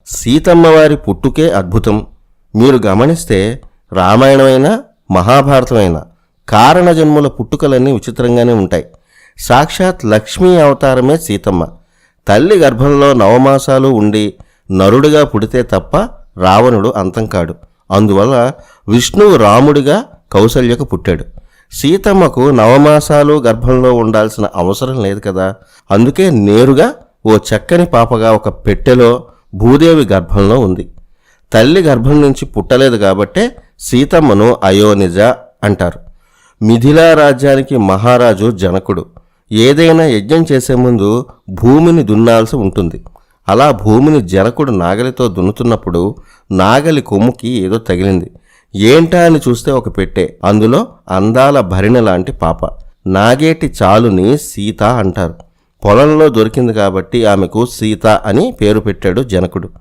సీతమ్మవారి పుట్టుకే అద్భుతం. మీరు గమనిస్తే రామాయణమైనా మహాభారతమైనా కారణజన్ముల పుట్టుకలన్నీ విచిత్రంగానే ఉంటాయి. సాక్షాత్ లక్ష్మీ అవతారమే సీతమ్మ. తల్లి గర్భంలో 9 మాసాలు ఉండి నరుడిగా పుడితే తప్ప రావణుడు అంతం కాడు. అందువల్ల విష్ణువు రాముడిగా కౌసల్యకు పుట్టాడు. సీతమ్మకు 9 మాసాలు గర్భంలో ఉండాల్సిన అవసరం లేదు కదా. అందుకే నేరుగా ఓ చక్కని పాపగా ఒక పెట్టెలో భూదేవి గర్భంలో ఉంది. తల్లి గర్భం నుంచి పుట్టలేదు కాబట్టే సీతమ్మను అయోనిజ అంటారు. మిథిలా రాజ్యానికి మహారాజు జనకుడు. ఏదైనా యజ్ఞం చేసే ముందు భూమిని దున్నాల్సి ఉంటుంది. అలా భూమిని జనకుడు నాగలితో దున్నుతున్నప్పుడు నాగలి కొమ్ముకి ఏదో తగిలింది. ఏంటా అని చూస్తే ఒక పెట్టె. అందులో అందాల భరిణ లాంటి పాప. నాగేటి చాలుని సీత అంటారు. పొలంలో దొరికింది కాబట్టి ఆమెకు సీత అని పేరు పెట్టాడు జనకుడు.